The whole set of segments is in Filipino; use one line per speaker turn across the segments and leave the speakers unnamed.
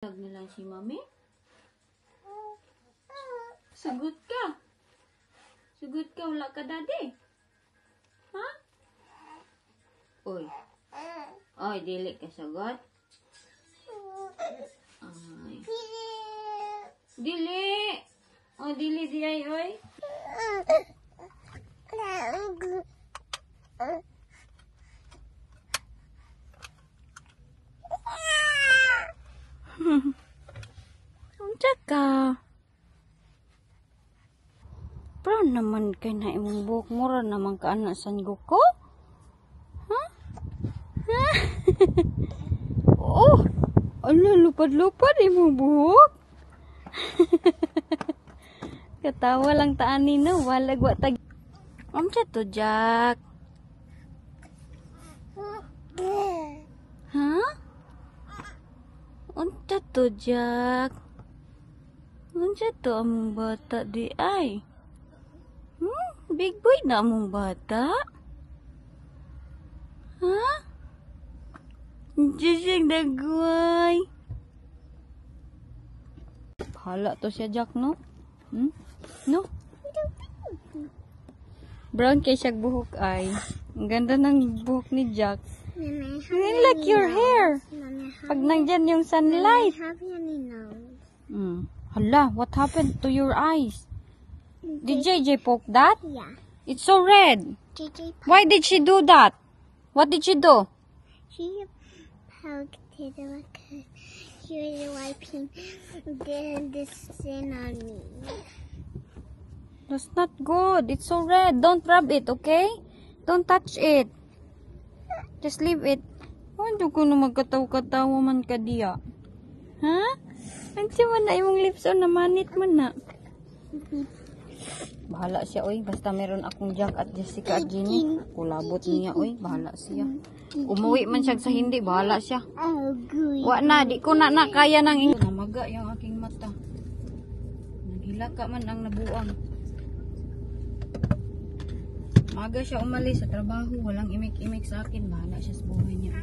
Tag na lang si Mami. Sugot ka. Sugot ka, wala ka daddy. Ha? Uy. Oy, dili ka sagot. Ay. Dili. Oh, dili di ay, oy. Tsaka brown naman kay na imong buhok mura naman ka anak san guko? Ha? Ha? Oh, ala lupad-lupad imong buhok. Katawa lang taan ni no, walag wa tag. Amsa to, Jack? Ha? Unta to, Jack? Unsa to among bata di ay? Big boy na among bata? Ha? Jisig dagway. Bahala to siya, Jack, no? No? Brown kay siya buhok ay. Ang ganda ng buhok ni Jack. I like your hair. Pag nandyan yung sunlight. Hala, what happened to your eyes? Did JJ poke that?
Yeah.
It's so red. Why did she do that? What did she do?
She poked it because she was wiping the sin on me.
That's not good. It's so red. Don't rub it, okay? Don't touch it. Just leave it. Ano ko na magkataw-katawa man ka diya? Ha? Ang man na yung lips o namanit man na. Bahala siya, oy. Basta meron akong Jack at Jessica at Ginny. Kulabot niya, oy. Bahala siya. Umuwi man siya sa hindi. Bahala siya. Wa na. Di ko na kaya ng namaga yung aking mata. Naghilaka man ang nabuang. Maga siya umalis sa trabaho. Walang imik-imik sa akin. Bahala siya sa buhay niya.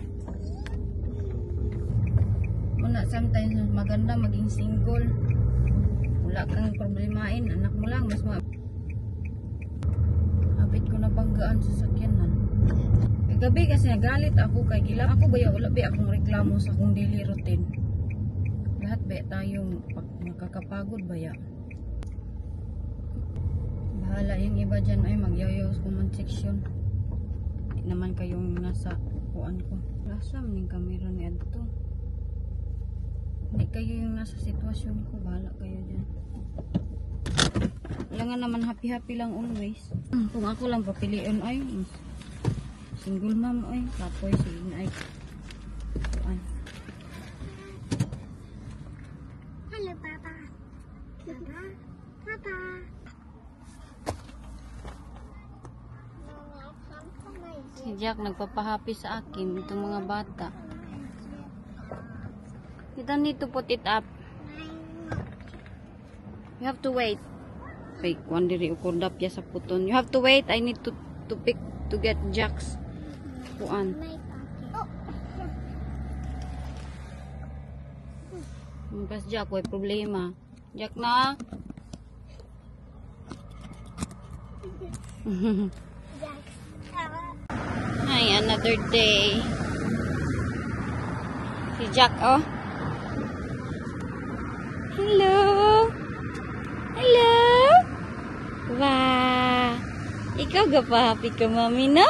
Muna, sometimes maganda maging single. Wala kang problemain. Anak mo lang. Mas habit ko na banggaan sa sakyanan. Gabi kasi nagalit ako kay Gila. Ako ba wala ba akong reklamo sa akong daily routine. Lahat ba tayong nakakapagod ba ya? Bahala yung iba dyan ay magyayaw sa comment section. Hindi naman kayong nasa kuan ko. Lasam ning kamera ni Adto. Hindi kayo yung nasa sitwasyon ko. Bahala kayo dyan. Kailangan naman happy-happy lang always. Kung ako lang papiliin ay single mom ay kapoy sige ay. Ay.
Hello, Papa. Papa. Papa.
Si Jack nagpapahappy sa akin itong mga bata. You don't need to put it up. You have to wait. Wait, one diri ukundap ya sa puton. You have to wait. I need to pick to get Jack's kuan. Pas Jack, way problema. Jack na. Hi, another day. Si Jack, oh. Hello. Hello. Wow. Ikaw gapahappy ka, mami, no?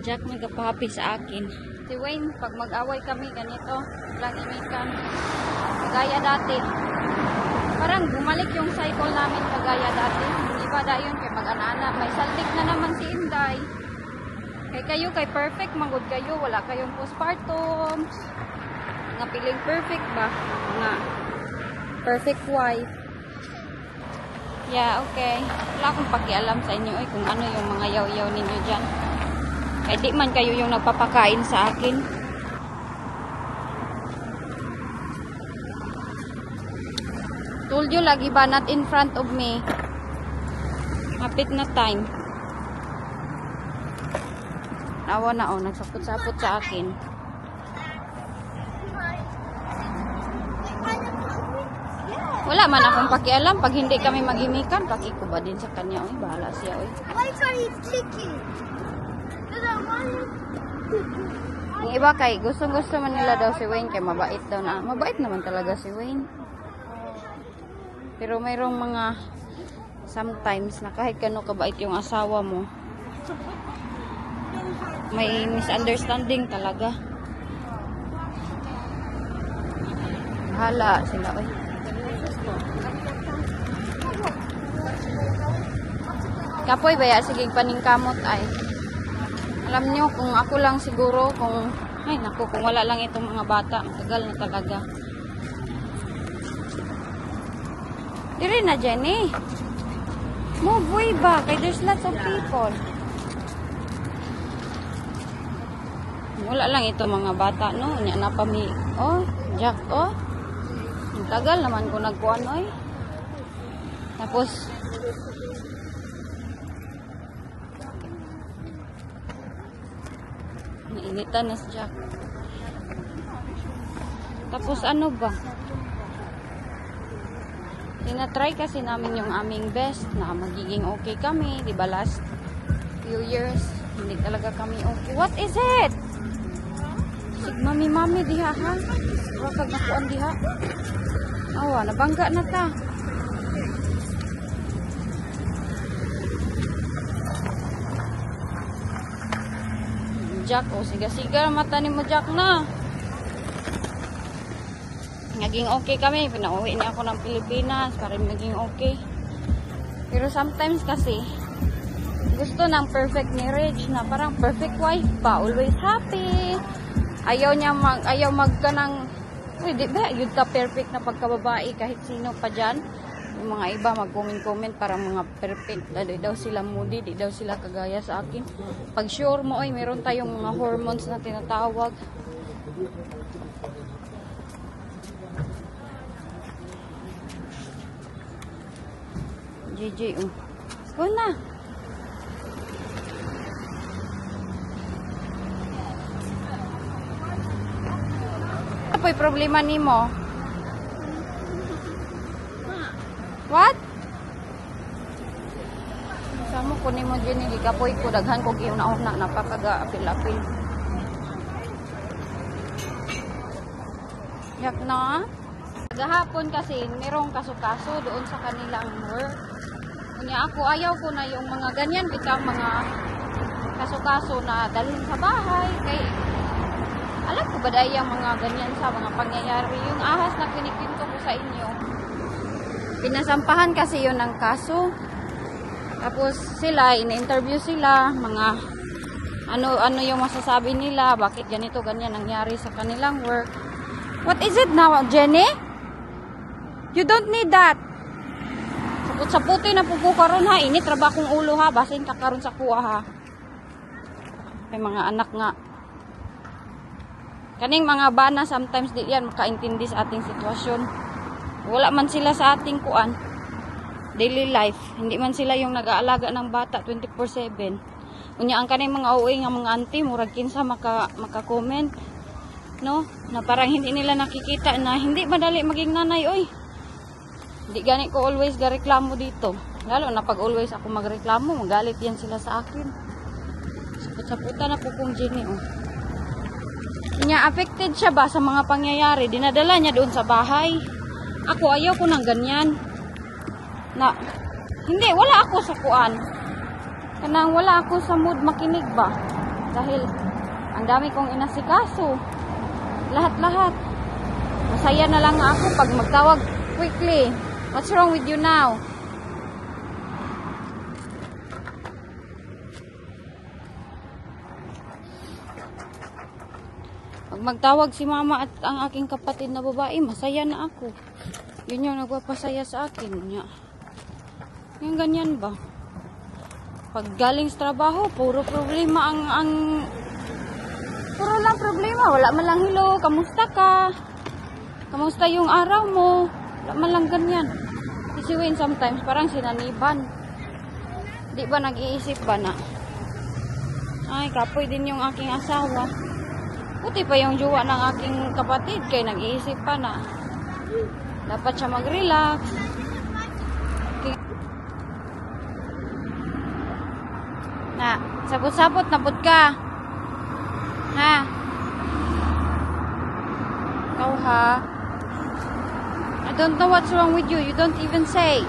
Jack nagapahappy sa akin. Si Wayne, pag mag-away kami ganito, lang imikan. Kagaya dati. Parang bumalik yung cycle namin kagaya dati. Iba da yun kay mag-anana. May saldik na naman si Inday. Kay kayo, kay perfect, mangod kayo. Wala kayong postpartum. Nga piling perfect ba? Nga perfect wife. Yeah, okay. Wala akong pakialam sa inyo kung ano yung mga yaw-yaw ninyo dyan. Kaya di man kayo yung nagpapakain sa akin. Told you lagi ba, not in front of me. Hapit na time. Nawa na, oh, nagsapot-sapot sa akin. Wala man akong pakialam. Pag hindi kami mag-imikan, pakikuba din sa kanya. Uy, bahala siya. Uy.
Why can't he chicken? Because I want him.
Yung iba kay, gusto man nila daw si Wayne kay mabait daw na. Mabait naman talaga si Wayne. Pero mayroong mga sometimes na kahit kano kabait yung asawa mo, may misunderstanding talaga. Bahala sila. Uy. Kapoy baya sige paningkamot ay. Alam nyo kung ako lang siguro kung ay naku kung wala lang itong mga bata matagal na talaga. Dire na Jenny. Move way ba kay there's lots of people. Wala lang itong mga bata no nya na pami. Oh, Jack oh. Tagal naman ko nagkuan oy. Tapos nainitan na si Jack. Tapos ano ba? Tinatry kasi namin yung aming best na magiging okay kami. Diba last few years, hindi talaga kami okay. What is it? Sig mami diha ha? Rakag nakuan diha. Awa, nabangga na ta. Jack, oh, siga-siga mata ni mo Jack na. Naging okay kami, pinauwi niya ako ng Pilipinas para naging okay. Pero sometimes kasi gusto ng perfect marriage na parang perfect wife pa, always happy. Ayaw magkanang di ba, yun ta perfect na pagkababae kahit sino pa dyan. Yung mga iba mag-comment parang mga perfect. Di daw sila moody, di daw sila kagaya sa akin. Pag sure mo, ay meron tayong mga hormones na tinatawag. JJ, oh. Go na. Ano po yung problema ni mo? What? Sama ko ni mo dyan, hindi kapoy ko. Daghan ko giuna-una, napakaga-apil-apil. Yak na? Gahapon kasi, merong kaso-kaso doon sa kanilang work. Kunya ako, ayaw ko na yung mga ganyan, bitaw mga kaso-kaso na dalhin sa bahay. Kay, alam ko ba dahil yung mga ganyan sa mga pangyayari? Yung ahas na kinikinto ko sa inyo, pinasampahan kasi yun ng kaso. Tapos sila, in-interview sila, mga ano yung masasabi nila, bakit ganito, ganyan nangyari sa kanilang work. What is it now, Jenny? You don't need that. Saput-saputi na pupo karon ha, ini trabakong ulo ha, basin ka karon sa kuha ha. May mga anak nga. Kaning mga bana sometimes di yan makaintindi sa ating sitwasyon. Wala man sila sa ating kuan daily life. Hindi man sila yung nag-aalaga ng bata 24/7. Unya ang kaning mga uwi nga mga auntie murag kinsa maka-comment, no? Na parang hindi nila nakikita na hindi madali maging nanay oy. Hindi gani ko always gareklamo dito. Lalo na pag always ako magreklamo, magalit yan sila sa akin. Saput-saputan na po kong Jenny oh. Niya affected siya ba sa mga pangyayari, dinadala niya doon sa bahay. Ako ayaw ko ng ganyan. Na hindi wala ako sa kuan. Kanang wala ako sa mood makinig ba. Dahil ang dami kong inasikaso. Lahat-lahat. Masaya na lang ako pag magtawag quickly. What's wrong with you now? Pag magtawag si mama at ang aking kapatid na babae, masaya na ako. Yun yung nagpapasaya sa akin. Yung ganyan ba? Pag galing sa trabaho, puro problema puro lang problema. Wala man lang hello, kamusta ka? Kamusta yung araw mo? Wala man lang ganyan. Si Wayne sometimes parang sinaniban. Di ba nag-iisip ba na? Ay, kapoy din yung aking asawa. Puti pa yung jowa ng aking kapatid kay nag-iisip pa na. Dapat siya mag-relax. Okay. Na, sabot-sabot na pud ka. Ha? Ikaw ha? I don't know what's wrong with you. You don't even say.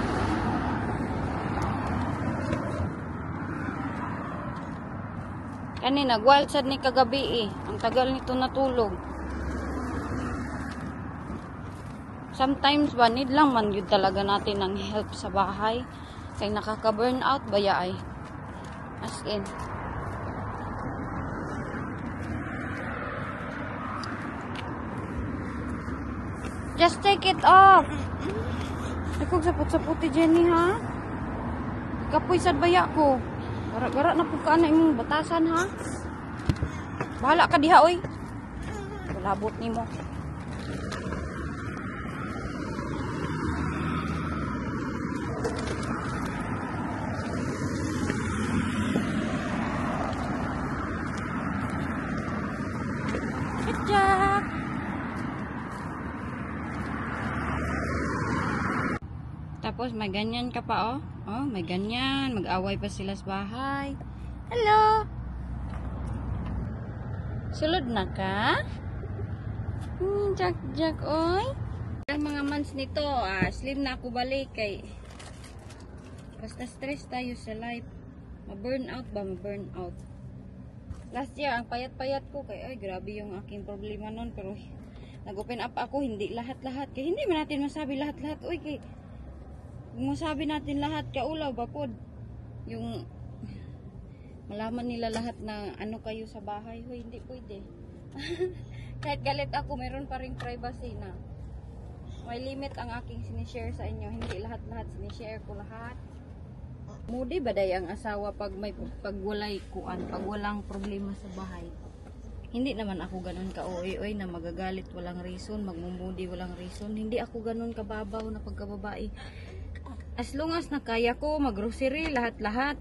Kanina, nag-wild sad ni kagabi eh. Ang tagal nito natulog. Sometimes ba, need lang man yun talaga natin ng help sa bahay. Kaya nakaka-burn out ba ya ay? As in. Just take it off. Ikog sapot-saputi Jenny ha. Kapoy sad baya ko. Gara-gara na po ka na imong batasan ha. Bahala ka diha oy. Kulabot nimo. Good job. Tapos may ganyan ka pa oh. Oh, may ganyan. Mag-away pa sila sa bahay. Hello. Sulod na ka? Jack, oy. Ang mga months nito, slim na ako balik kay basta stress tayo sa life. Ma-burn out ba? Ma-burn out. Last year, ang payat-payat ko kay ay grabe yung aking problema nun, pero nag-open up ako, hindi lahat-lahat. Kaya hindi man natin masabi lahat-lahat. Uy, kay kung masabi natin lahat, kaulaw ba po? Yung malaman nila lahat na ano kayo sa bahay. Hoy, hindi pwede. Kahit galit ako, meron pa rin privacy na may limit ang aking sinishare sa inyo. Hindi lahat-lahat sinishare ko lahat. Moody ba day ang asawa pag walay kuan, pag walang problema sa bahay? Hindi naman ako ganun ka oy na magagalit walang reason, magmumudi walang reason. Hindi ako ganun kababaw na pagkababae. As long as na kaya ko mag-grocery, lahat-lahat.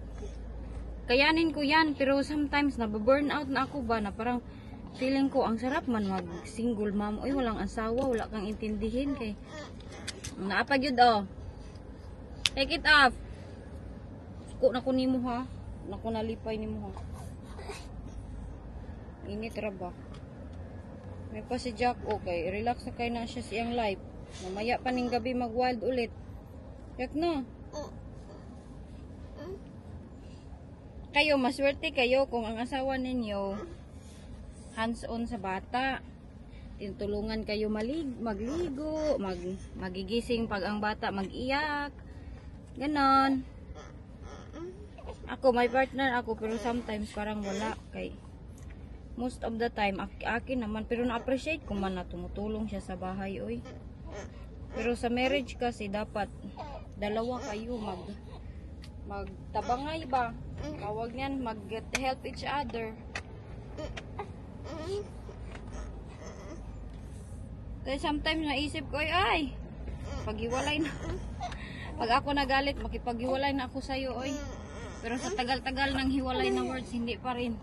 Kayanin ko yan, pero sometimes nababurn out na ako ba, na parang feeling ko, ang sarap man mag-single mom. Uy, walang asawa, wala kang intindihin. Kay naapag yun, oh. Take it off. Suko na ko nimo ha. Naku nalipay nimo ha. Init ra ba? May pa si Jack, okay. Relax na kayo na siya siyang life. Mamaya pa ning gabi mag-wild ulit. Yak na. Kayo, maswerte kayo kung ang asawa ninyo hands-on sa bata. Tinutulungan kayo magligo, magigising pag ang bata mag-iyak. Ganon. Ako, may partner ako, pero sometimes parang wala. Kay most of the time, akin naman. Pero na-appreciate ko man na tumutulong siya sa bahay, oy. Pero sa marriage kasi, dapat dalawa kayo magtabangay ba? Tawag niyan, mag-help each other. Kaya sometimes naisip ko, ay, paghiwalay na. Pag ako nagalit, makipaghiwalay na ako sa'yo, oy. Pero sa tagal-tagal ng hiwalay na words, hindi pa rin.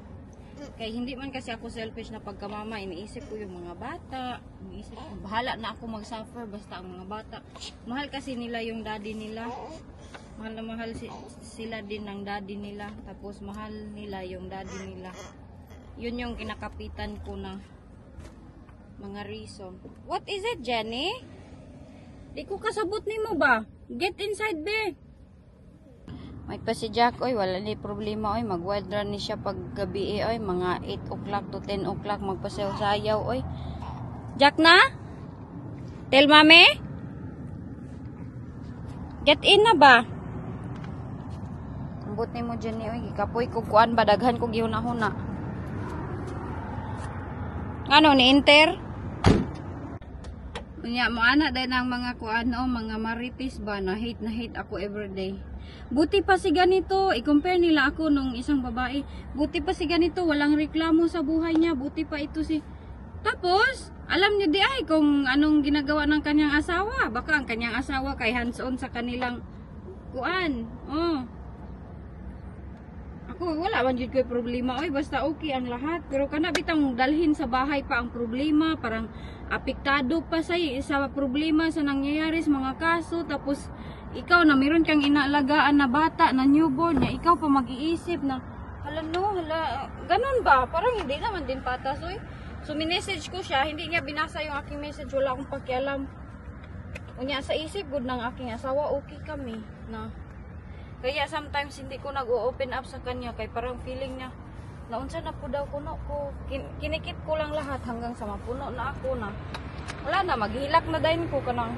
Kaya hindi man kasi ako selfish na pagkamama, iniisip ko yung mga bata. Iniisip ko, bahala na ako mag-suffer basta ang mga bata. Mahal kasi nila yung daddy nila. Mahal na mahal sila din ng daddy nila. Tapos mahal nila yung daddy nila. Yun yung kinakapitan ko na mga reason. What is it, Jenny? Di ko kasabot ni mo ba? Get inside, be. May pa si Jack, oy, wala ni problema, oy, mag-wild run ni siya pag gabi, oy, mga 8 o'clock to 10 o'clock, magpasayaw-sayaw, oy. Jack na? Tell mami? Get in na ba? Ambot ni mo dyan, oy, ikapoy ko kuan ba, daghan ko gihuna-huna. Ano, ni-enter? Unya, maana dahil ng mga kuan, o, mga marites ba, na hate ako everyday. Buti pa si ganito, i-compare nila ako nung isang babae. Buti pa si ganito, walang reklamo sa buhay niya. Buti pa ito si... Tapos, alam niyo di ay kung anong ginagawa ng kanyang asawa. Baka ang kanyang asawa kay hands-on sa kanilang kuan. Oh. Ako wala man jud koy problema oy, basta okay ang lahat. Pero kana bitang dalhin sa bahay pa ang problema, parang apektado pa sa problema sa nangyayari sa mga kaso, tapos ikaw na meron kang inaalagaan na bata na newborn niya, ikaw pa mag-iisip na hala ganun ba? Parang hindi naman din patas oy. So minessage ko siya, hindi niya binasa yung aking message, wala akong pakialam. Unya sa isip gud ng aking asawa, okay kami na. Kaya sometimes hindi ko nag-open up sa kanya kay parang feeling niya naunsa na po daw kuno ko. Kinikip ko lang lahat hanggang sa mapuno na ako na. Wala na, maghilak na din ko kanang.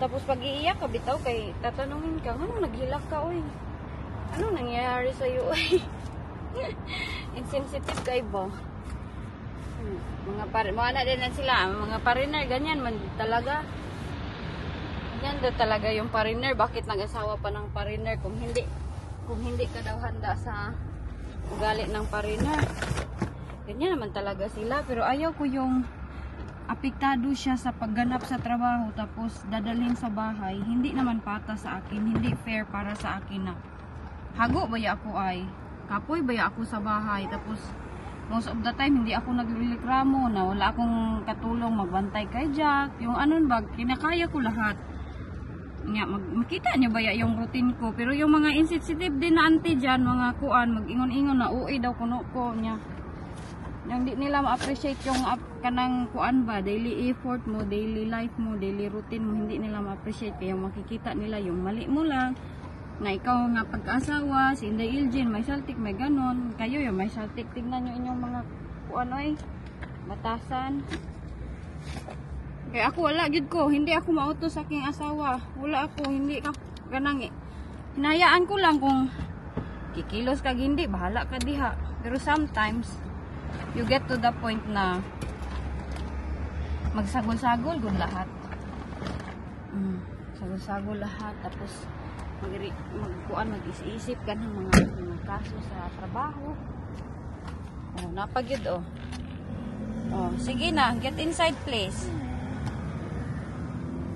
Tapos pag iiyak ka bitaw kay tatanungin ka, ano naghilak ka oy? Ano nangyayari sa iyo oy? Insensitive kay ba? Mga din na sila, mga pariner ganyan man talaga. Yan daw talaga yung pariner. Bakit nag-asawa pa ng pariner kung hindi ka daw handa sa ugali ng pariner? Ganyan naman talaga sila. Pero ayaw ko yung apektado siya sa pagganap sa trabaho tapos dadalhin sa bahay. Hindi naman pata sa akin. Hindi fair para sa akin na hago baya ako ay kapoy baya ako sa bahay. Tapos most of the time hindi ako naglireklamo na wala akong katulong magbantay kay Jack. Yung anon ba, kinakaya ko lahat. Makita niyo ba yung routine ko, pero yung mga insensitive din na auntie dyan, mga kuan, mag-ingon-ingon na uwi daw kuno ko niya. Yung di nila ma-appreciate yung kanang kuan ba, daily effort mo, daily life mo, daily routine mo, hindi nila ma-appreciate. Kaya makikita nila yung mali mo lang, na ikaw nga pag-asawa, si Inday Ilgin, may saltik, may ganon. Kayo yung may saltik, tignan nyo inyong mga kuan oy, batasan. Kaya ako wala gid ko, hindi ako mautos sa aking asawa. Wala ako, hindi ka ganang hinayaan ko lang kung kikilos ka hindi, bahala ka diha. Pero sometimes you get to the point na magsagol-sagol gud lahat. Sagol-sagol lahat tapos mag-isip ka ng mga kaso sa trabaho. Oh, napagyud oh. Oh, sige na, get inside please.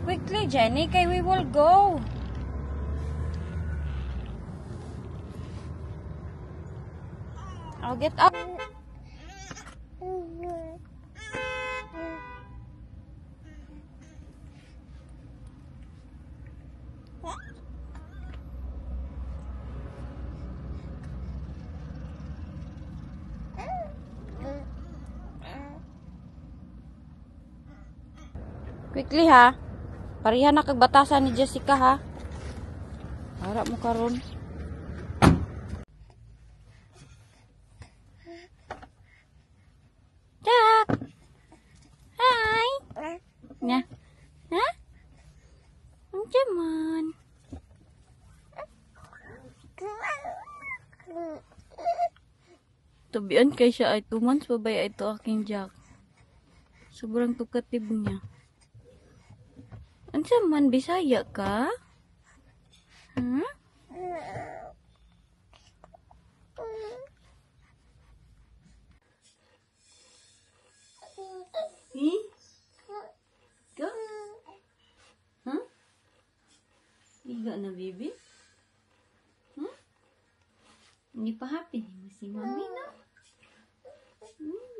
Quickly, Jenny, kay we will go. I'll get up. Quickly ha. Parihan na kag batasan ni Jessica ha. Harap mo karon. Jack. Hi. Nya. Ha? Ang jaman. Tubian kay siya ay 2 months pa ba ito aking Jack. Sobrang tukatib niya. Ansa man, Bisaya ka? Hmm? Ka? Huh? Iga na, baby? Huh? Hindi pa happy mo si mami, no?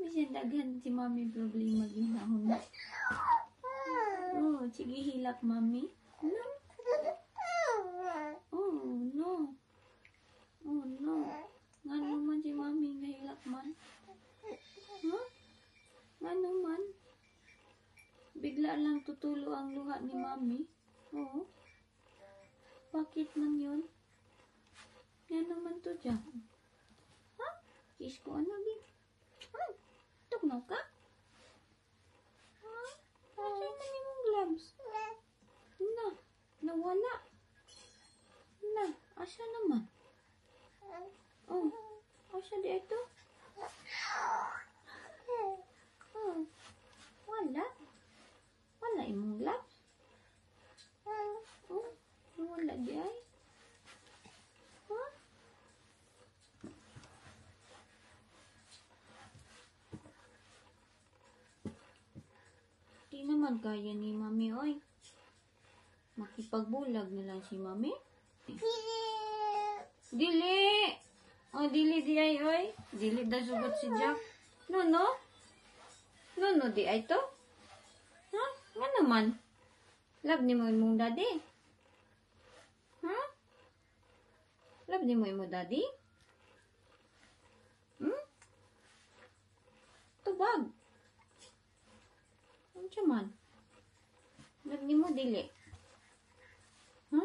Bisa daghan si mami problema ginahon na. Oh, sige hilak mami. No. Oh no. Oh no. Ngano man si mami nga hilak man? Huh? Ngano man? Bigla lang tutulo ang luha ni mami. Oh. Bakit man yun? Yan naman to dyan. Ha? Kiss ko ano din? Tugnaw ka? Asa man yung gloves? Na, nawala. Na, asa naman? Oh, asa di ito? Oh, wala. Wala imong gloves? Oh, wala di ay? Huh? Di naman kaya ni mami, oy. Makipagbulag na lang si mami. Dili! Oh, dili di ay, oy. Dili da sugot si Jack. No, no? No, no, di ay to? Ha? Nga naman? Love ni mo imong daddy? Ha? Love ni mo imong daddy? Hmm? Tubag. Ano siya man? Love ni mo, dili? Ha?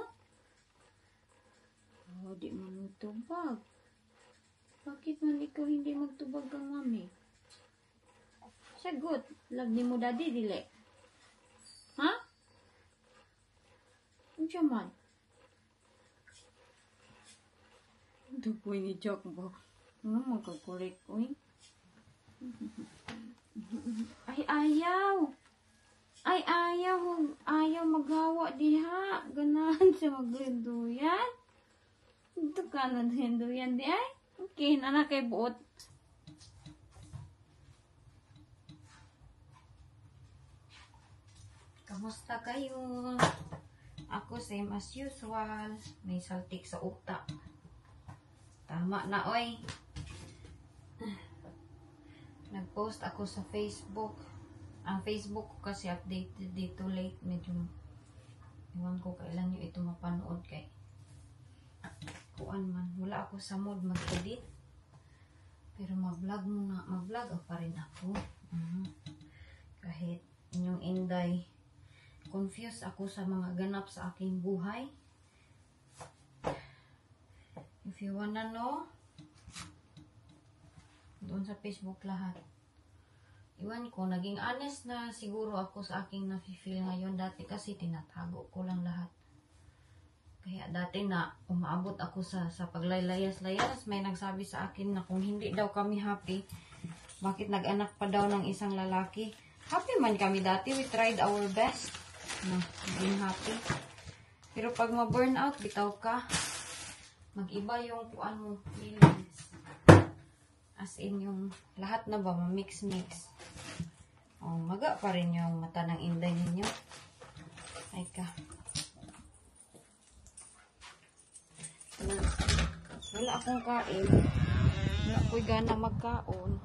Oh, di mo tubag. Bakit man ikaw hindi magtubag kang mami? Sagot. Love ni mo daddy, dili? Ha? Ano siya man? Ito po ni Jack ba? Ano magkakorek, oy? Ay, ayaw! Ay, ayaw! Ayaw maghawa diha! Ganahan siya maghinduyan? Ito ka na hinduyan di ay? Okay, nana kay buot. Kamusta kayo? Ako same as usual. May saltik sa utak. Tama na, oy. Nag-post ako sa Facebook. Ang Facebook ko kasi updated dito late. Medyo iwan ko kailan nyo ito mapanood kay kuan man. Wala ako sa mood mag-edit. Pero mag-vlog muna. Mag-vlog pa rin ako. Kahit inyong inday confused ako sa mga ganap sa aking buhay. If you wanna know, doon sa Facebook lahat. Iwan ko, naging honest na siguro ako sa aking nafe-feel ngayon. Dati kasi tinatago ko lang lahat. Kaya dati na umaabot ako sa paglaylayas-layas. May nagsabi sa akin na kung hindi daw kami happy, bakit nag-anak pa daw ng isang lalaki. Happy man kami dati. We tried our best. No, maging happy. Pero pag ma-burn out, bitaw ka. Mag-iba yung kuan mo feelings. As in yung lahat na ba, ma-mix-mix. Oh, maga pa rin yung mata ng inday ninyo. Ay ka. Wala akong kain. Wala ako'y gana magkaon.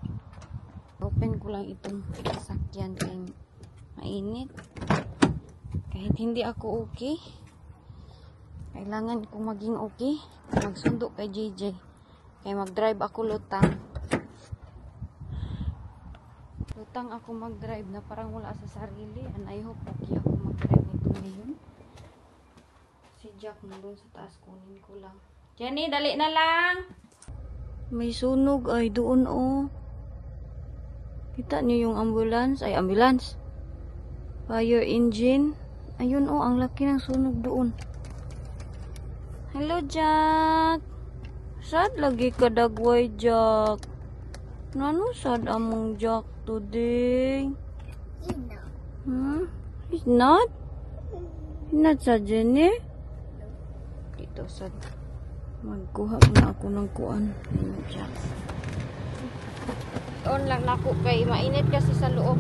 Open ko lang itong sakyan kay mainit. Kahit hindi ako okay, kailangan kong maging okay. Magsundo kay JJ. Kaya mag-drive ako lutang. Lutang ako mag-drive na parang wala sa sarili. And I hope okay ako mag-drive nito ngayon. Si Jack nandun sa taas, kunin ko lang. Jenny, dali na lang! May sunog ay doon oh. Kita niyo yung ambulance? Ay, ambulance. Fire engine. Ayun oh, ang laki ng sunog doon. Hello, Jack. Sad lagi ka dagway, Jack. Nano sad among Jack today? He's not? He's not sad, Jenny? Dito sad. Magkuha na ako ng kuan. Hello, Jack. On lang nako kay mainit kasi sa loob.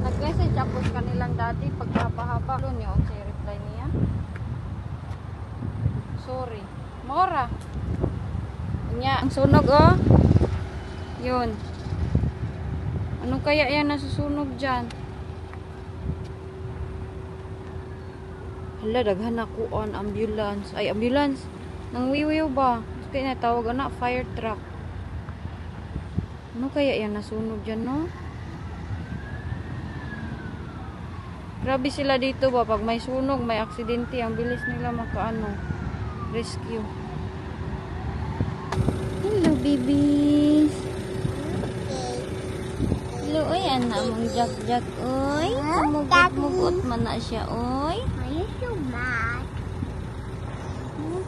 Nag-message ako sa kanilang dati pagkapahaba doon yung sa reply niya. Sorry. Mora. Nya, ang sunog oh. Yun. Ano kaya yan nasusunog dyan? Hala, daghan ako on ambulance. Ay, ambulance. Nang wiwiw ba? Kaya natawag na fire truck. Ano kaya yan nasunog dyan, no? Grabe sila dito ba? Pag may sunog, may aksidente, ang bilis nila makaano. Rescue. Hello, babies. Hello, oy. Anak mong Jack-Jack, oy. Mugot-mugot man na siya, oy.
Why are you so mad?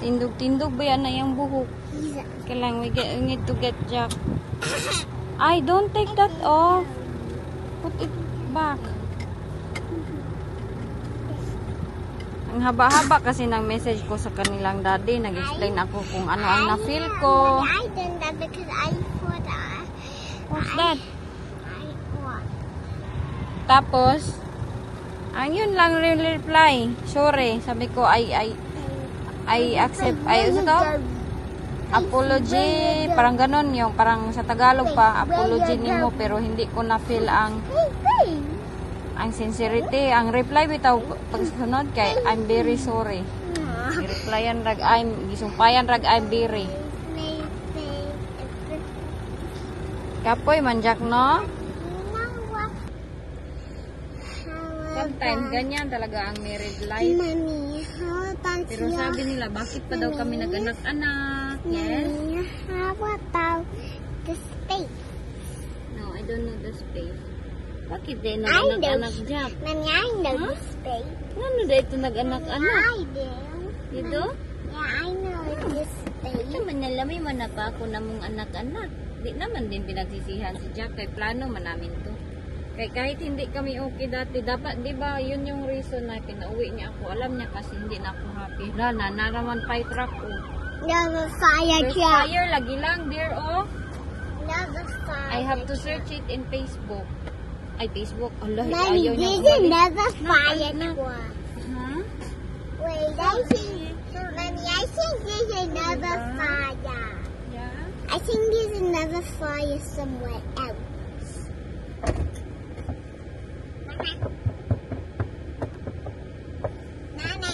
Tindog-tindog ba yan na yung buhok? Kailangan we need to get Jack. I don't take that off. Put it back. Ang haba-haba kasi ng message ko sa kanilang daddy. Nag-explain ako kung ano ang na-feel ko.
I did that because I thought
What's that?
I want.
Tapos, ang yun lang reply. Sorry. Sabi ko, I accept. Ay, ano to? apology, parang ganon yung, parang sa Tagalog pa, apology nimo, pero hindi ko na-feel ang sincerity. Ang reply bitaw pagsunod kay, I'm very sorry. I-replyan rag, gisumpayan rag, I'm very. Kapoy, manjak no? Sometimes, ganyan talaga ang married life.
Mommy, how about
Pero sabi nila, bakit pa daw kami nag-anak-anak? Yes?
Mommy, how about the space?
No, I don't know the space. Bakit din
I know.
nag-anak-anak, Jack?
Mommy, I know
Huh?
the space.
Ano da ito nag-anak-anak?
I do.
Dito?
Yeah, I know this space.
Ito man nalamay man na pa ako na mong anak-anak. Di naman din pinagsisihan si Jack. Kay plano man namin to. Kaya kahit hindi kami okay dati, dapat, di ba, yun yung reason na pinauwi niya ako. Alam niya kasi hindi na ako happy. Wala na, naraman pa yung truck ko.
Never fire
There's
truck.
fire, lagi lang, dear, oh.
Never fire.
I have to search it in Facebook. Ay, Facebook. Allah,
Mommy,
ayaw niya
this is
bumalik.
never fire
Nak.
truck.
Huh?
Wait, I think, Mommy, I think this is never fire.
Yeah?
I think there's another fire somewhere else. Nana.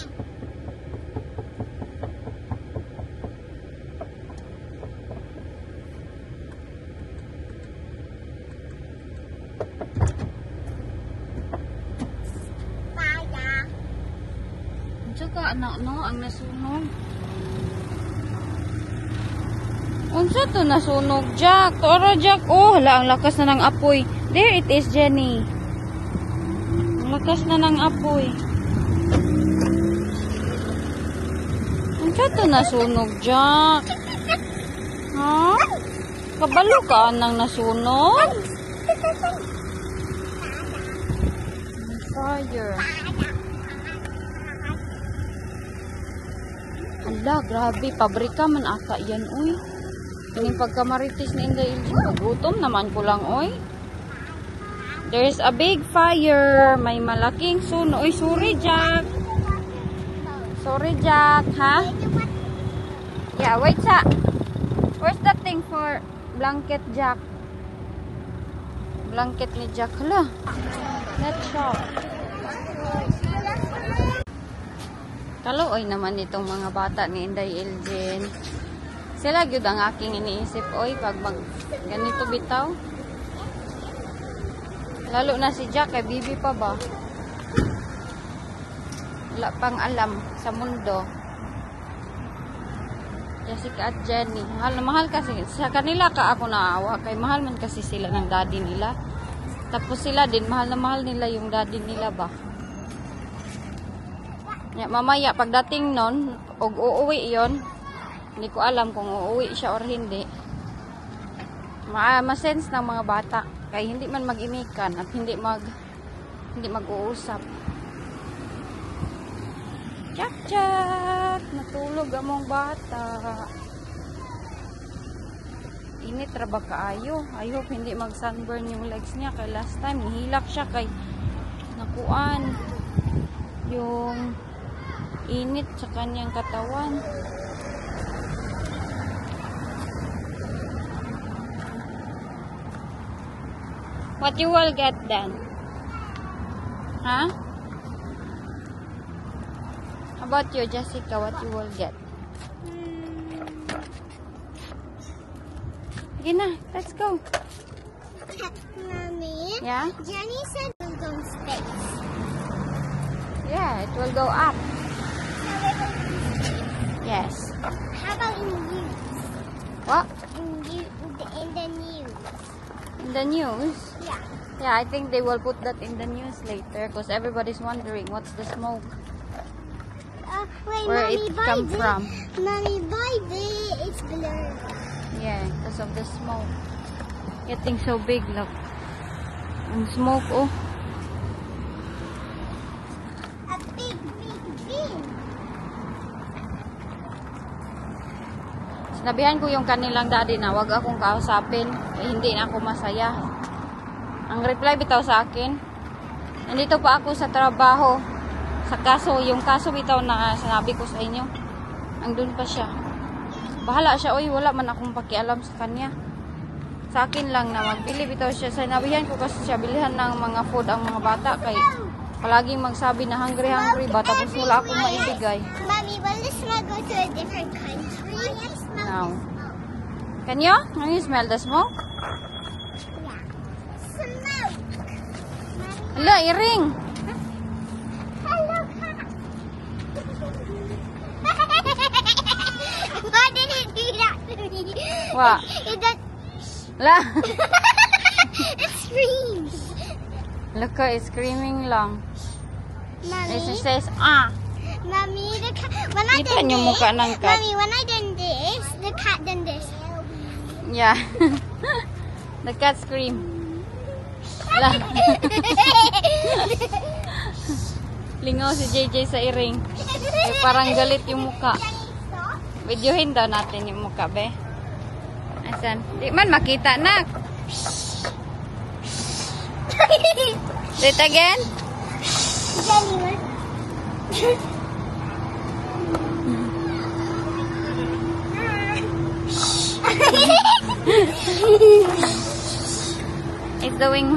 Fire.
Tsaka, anak, no, ang nasunog. Unsa to nasunog, Jack? Toro, Jack. Oh, hala, ang lakas na ng apoy. There it is, Jenny. Ang lakas na ng apoy. Unsa to nasunog, Jack? Ha? Kabalo ka nang nasunog? Fire. Hala, grabe. Pabrika man aka yan, uy. Yung pagkamaritis na Inday LG, nagutom naman ko lang, uy. There's a big fire. May malaking suno. Uy, sorry, Jack. Sorry, Jack, ha? Yeah, wait, sa. Where's that thing for blanket, Jack? Blanket ni Jack. Hala. Let's shop. Kaluoy naman itong mga bata ni Inday Elgin. Sila gyud ang aking iniisip, oy, pag mag ganito bitaw. Lalo na si Jack, kay bibi pa ba? Wala pang alam sa mundo. Jessica at Jenny. Mahal na mahal kasi. Sa kanila ka ako naawa. Kay mahal man kasi sila ng daddy nila. Tapos sila din, mahal na mahal nila yung daddy nila ba? Ya, mamaya pagdating nun, og uuwi yon, hindi ko alam kung uuwi siya or hindi. Ma-sense ng mga bata kaya hindi man mag-imikan at hindi mag-uusap. Chak chak, natulog among bata. Init ra ba kaayo? I hope hindi mag-sunburn yung legs niya kay last time nihilak siya kay nakuan yung init sa kanyang katawan. What you will get then? Huh? How about you, Jessica? What you will get? Sige na, let's go.
Mommy,
Yeah?
Jenny said we'll go in space.
Yeah, it will go up. Yes.
How about in news?
What?
In the news.
In the news?
Yeah.
Yeah, I think they will put that in the news later because everybody's wondering what's the smoke,
Wait,
where
Mommy,
it come from.
Mommy, by there it's blurred.
Yeah, because of the smoke. Getting so big, look. Ang smoke, oh.
A big bin.
Sinabihan ko yung kanilang daddy na wag akong kausapin. Hindi na ako masaya. Ang reply bitaw sa akin, nandito pa ako sa trabaho. Sa kaso, yung kaso bitaw na sinabi ko sa inyo, andun pa siya. Bahala siya, oy, wala man akong pakialam sa kanya. Sa akin lang na magbili bitaw siya. Sinabihan ko kasi siya bilihan ng mga food ang mga bata kay palaging magsabi na hungry ba tapos wala akong maibigay.
Mommy, well, let's not go to a different country.
Now, can you smell the smoke?
Yeah. Smoke.
Hala, iring.
Hello, cat. Why did he do that to me?
What?
It does.
Hala.
It screams.
Look, it's screaming lang.
Mommy,
It says, ah.
Mommy, the cat. When I
Kita
did
niyo
this,
mukha ng cat.
Mommy, when I did this, the cat did this.
Yeah. The cat scream. Hala. Lingaw si JJ sa iring. Eh, parang galit yung mukha. Videohin daw natin yung mukha, be. Asan? Di man makita, nak. Do it again. It's doing